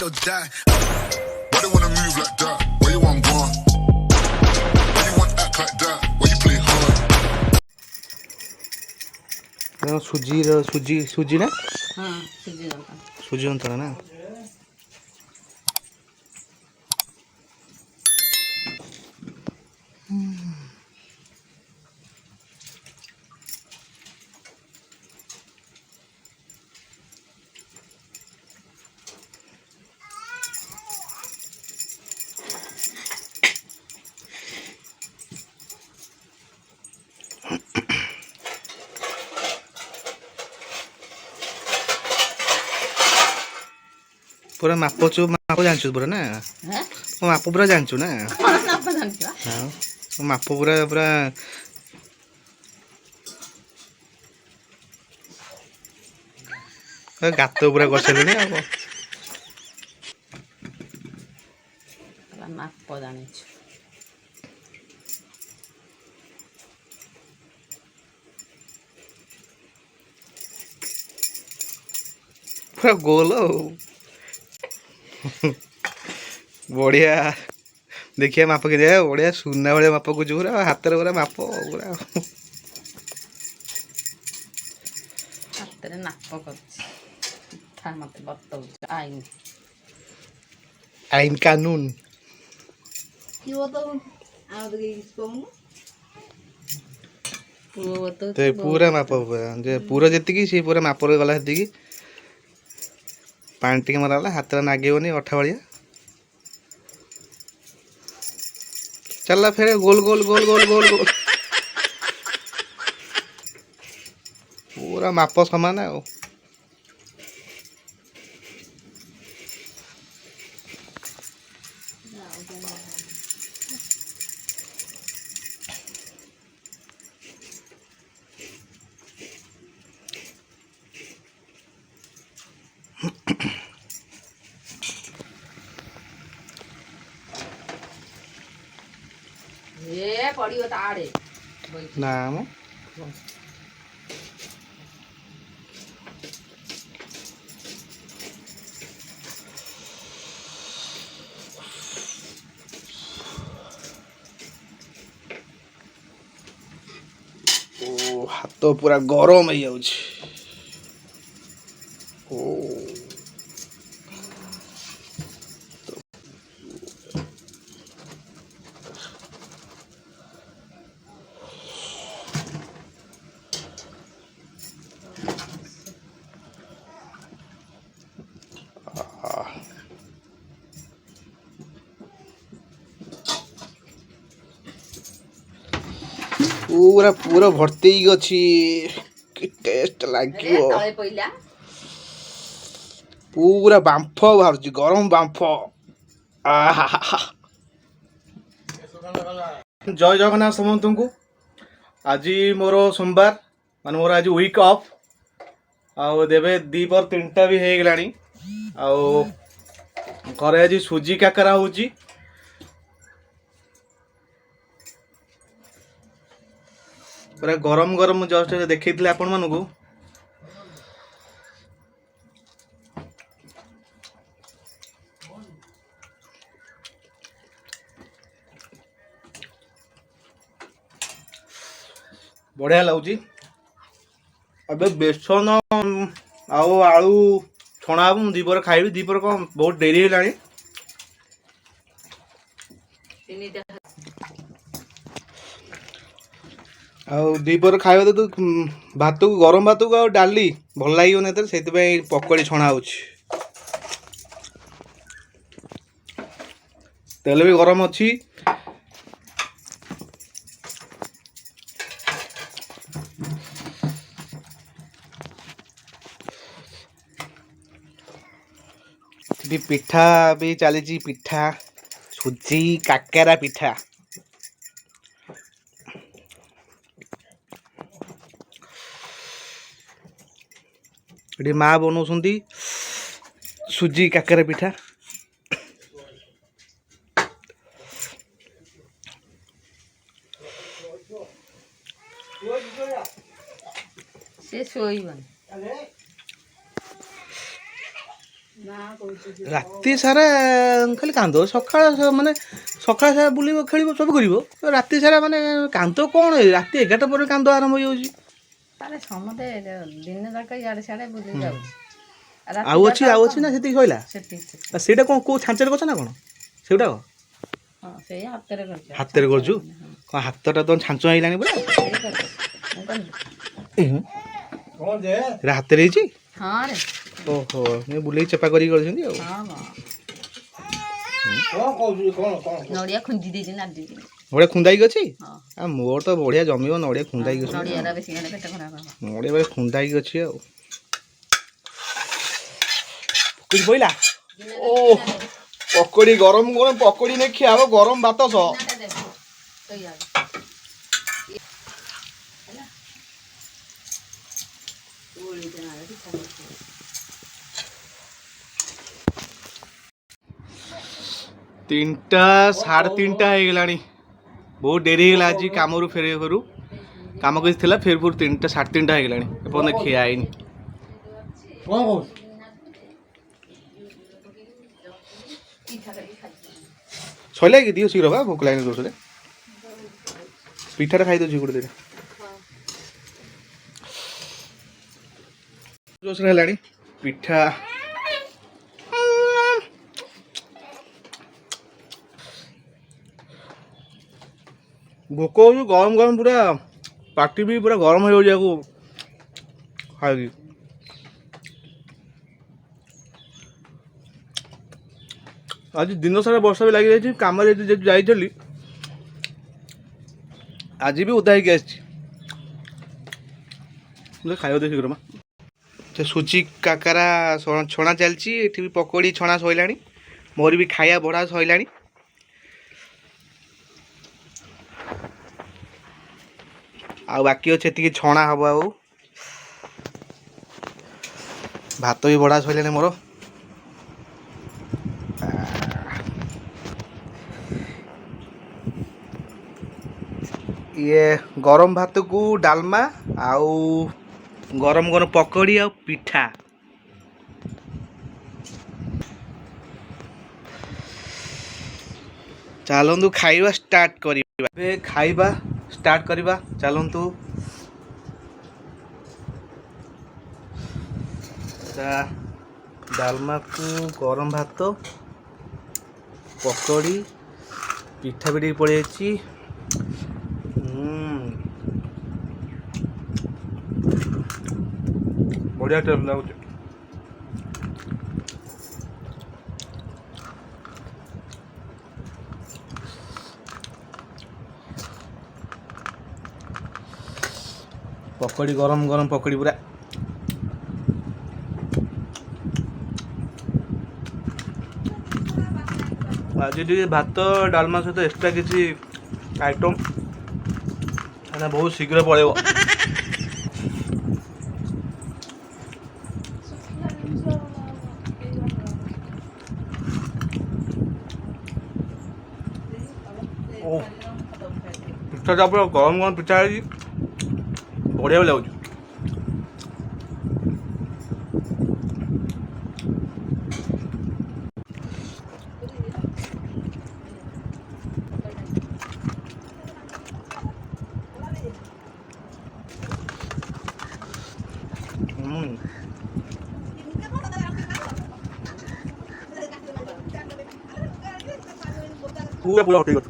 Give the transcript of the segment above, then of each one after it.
or die. Why they wanna move like that? Why you want gone? Why you want act like that? Why you play hard? ସୁଜି ନା ହଁ ସୁଜି ଯନ୍ତା ସୁଜି ଯନ୍ତ୍ରଣା ନା पूरा माप जानछु पूरा ना माप पूरा जानछु ना हाँ माप पूरा पूरा गात पूरा कर सारे ମାପ ଜାଣିଛୁ पूरा गोल बढ़िया देखिए माप के दिया बढ़िया सुना भाया माप को पूरा हाथ में पूरा माप पूरा ହାତରେ ନାପ କରୁଛି ପିଠା ମତେ ବତଉଛି ଆଇନ आईन कानून ପୁଅ ତ ଆଉ ତ କିଛି କହୁନୁ ପୁଅ ବତଉଛି तो पूरा माप जे पूरा जी सी पूरा माप गला जी पानी टी मराला हाथ में नागेनि अठा भाया चलला फिर गोल गोल गोल गोल गोल गोल पूरा माप समान आ ଏ ପଡ଼ିବ ତା ଆଡ଼େ ना ओ हाथ पूरा गरम हो जाउछ ओ पूरा पूरा भर्ती अच्छी टेस्ट लगे ତଳେ ପଇଲା पूरा बांफ बाहर गरम बांफ जय जगन्नाथ समस्त को आज मोर सोमवार मान मोर आज वीक ऑफ आउ देवे दीपर 3टा भी हो गलानी आउ घरे आज सुजी काकरा होची पूरा गरम गरम जस्ट देखी आपण मानू बढ़िया लगुच अब बेसन आउ आलू छणा हम दीपर खाइबी दीपर कौन बहुत डेरी है दीपर खाइबा तो भात को गरम भात को डाली भल लगे से पकड़ी छणा हो तेल भी गरम अच्छी भी पिठा भी चली पिठा सुजी काकेरा पिठा ये माँ बनाऊँ सुजी काकेरा पिठा से शोइबन ରାତି ସାରା ଖାଲି କାନ୍ଦ ସକାଳ ମାନେ ସକାଳ ସାରା ବୁଲିବ ଖେଳିବ ସବୁ କରିବ ରାତି ସାରା ମାନେ କାନ୍ଦ କ'ଣ ରାତି 11ଟା ପରେ କାନ୍ଦ ଆରମ୍ଭ ହେଇଯାଉଛି। ଆରେ ସମସ୍ତେ ଦିନ ଯାକ ଇଆଡ଼େ ସିଆଡ଼େ ବୁଲି ଯାଉଛି। ଆଉ ଅଛି ନା ସେତିକି ସଇଲା? ସେଇଟା କ'ଣ କୋଉ ଛାଞ୍ଚରେ କରୁଛ ନା କ'ଣ ସେଗୁଡ଼ାକ? ହଁ ସେଇ ହାତରେ କରୁଛୁ। ହାତରେ କରୁଛୁ କ'ଣ ହାତଟା ତ ଛାଞ୍ଚ ହେଇଗଲାଣି ପୁରା? ଏଇଟା ହାତରେ ହେଇଛି? ହଁ ରେ। ଓହୋ ବୁଲେଇ ଚେପା କରିକି କରିଛନ୍ତି ଆଉ। ନଡ଼ିଆ ଖୁଞ୍ଜି ଦେଇଛି ନାଦି। ନଡ଼ିଆ ଖୁନ୍ଦା ହେଇକି ଅଛି? ମୋର ତ ବଢ଼ିଆ ଜମିବ ନଡ଼ିଆ ଖୁନ୍ଦା ହେଇକି ଅଛି। ନଡ଼ିଆଟା ବେଶୀ ଖାଇଲେ ପେଟ ଖରାପ ହବ। ନଡ଼ିଆ ବେଳେ ଖୁନ୍ଦା ହେଇକି ଅଛି ଆଉ। ପକୁଡ଼ି ପଇଲା? ଓ ପକୋଡ଼ି ଗରମ ଗରମ ପକୋଡ଼ି ନେଇ ଖିଆ ହବ ଗରମ ଭାତ ସହ। 3ଟା 3:30 ହେଇଗଲାଣି। ବହୁତ ଡେରି ହେଇଗଲା ଆଜି କାମରୁ ଫେରିବା ଘରୁ। କାମ କିଛି ଥିଲା ଫେର 3ଟା 3:30 ହେଇଗଲାଣି ଏପର୍ଯ୍ୟନ୍ତ ଖିଆ ହେଇନି। ସଇଲା କି ଦିଅ ଶୀଘ୍ର ବା ଭୋକ ଲାଗିଲା ଜୋରସରେ। ପିଠାଟା ଖାଇଦେଉଛି ଗୋଟେ ଦିଟା ଜୋରସରେ ହେଲାଣି ପିଠା। ଭୋକ ହଉଛି ଗରମ ଗରମ ପୁରା ପାଟି ବି ପୁରା ଗରମ ହେଇଯାଉଛି ଆକୁ ଖାଇକି। ଆଜି ଦିନ ସାରା ବର୍ଷା ବି ଲାଗିଯାଇଛି କାମରେ ଯେହେତୁ ଯାଇଥିଲି ଆଜି ବି ଓଦା ହେଇକି ଆସିଛି। ଖାଇବା ଦେ ଶୀଘ୍ର ମା। ସେ ସୁଜି କାକରା ଛଣା ଚାଲିଛି ଏଠି ବି ପକୋଡ଼ି ଛଣା ସଇଲାଣି। ମୋର ବି ଖାଇବା ବଢ଼ା ସଇଲାଣି। ଆଉ ବାକି ଅଛି ଏତିକି ଛଣା ହବ। ଆଉ ଭାତ ବି ବଢ଼ା ସଇଲାଣି ମୋର। ଇଏ ଗରମ ଭାତକୁ ଡାଲମା ଆଉ ଗରମ ଗରମ ପକୋଡ଼ି ଆଉ ପିଠା। ଚାଲନ୍ତୁ ଖାଇବା ଷ୍ଟାର୍ଟ କରିବା। ଏବେ ଖାଇବା ଷ୍ଟାର୍ଟ କରିବା ଚାଲନ୍ତୁ। ଡାଲମାକୁ ଗରମ ଭାତ ପକୋଡ଼ି ପିଠା ବି ଟିକେ ପଡ଼ିଯାଇଛି। ବଢ଼ିଆ ଟେଷ୍ଟ ଲାଗୁଛି। ପକୋଡ଼ି ଗରମ ଗରମ ପକୋଡ଼ି ପୁରା। ଆଜି ଟିକେ ଭାତ ଡାଲମା ସହିତ ଏକ୍ସଟ୍ରା କିଛି ଆଇଟମ୍ ମାନେ ବହୁତ ଶୀଘ୍ର ପଳେଇବ। ପିଠାଟା ପୁରା ଗରମ ଗରମ ପିଠା ହେଇଛି ବଢ଼ିଆ ବି ଲାଗୁଛି। पूरा पूरा ठीक है।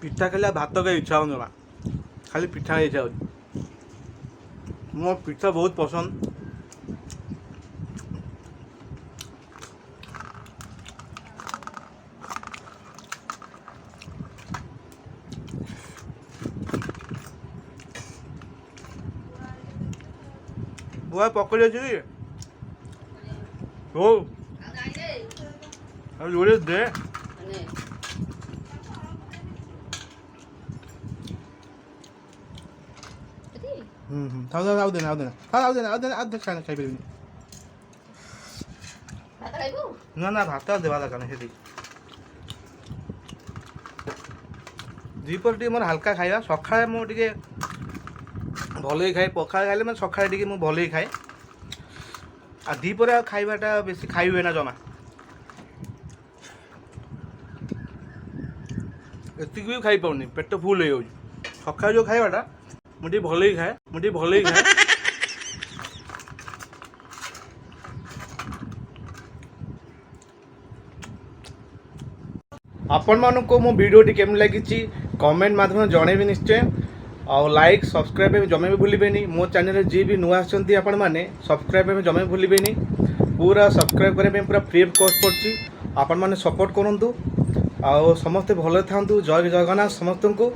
पिठा खाली भात का इच्छा हो जमा खाली पिठा इच्छा हो। मो पिठा बहुत पसंद। बुआ पकड़ी अच्छी हो जोड़े दे। थाउ थाउ देना खाना खाई पारिनी ना ना भात देवा दरकार नहीं। द्विपर टी मोर हल्का खाଇବା सकाळे मु टिके भलै खाए पखाळ खाइले मैं सकाळे टिके मु भलै खाए आ द्विपर खाइबाटा बेसी खाइ हुए ना जमा एतिक भी खाई पाउनी पेट फुल हो सकाळे जो खाइबाटा मुझे भलै खाए आपण मानक मो वीडियोटी केम लगी कमेंट माध्यम जनइबे निश्चय और लाइक सब्सक्राइब जमे भी भूलिबेनी मो चैनल जी भी नुआ आछंती आपण माने सब्सक्राइब जमे भूलिबेनी पूरा सब्सक्राइब करबे पूरा फ्री ऑफ कॉस्ट पड़ची आपण माने सपोर्ट करंतु आ समस्ते भले थांतु जय जगन्नाथ समस्त को।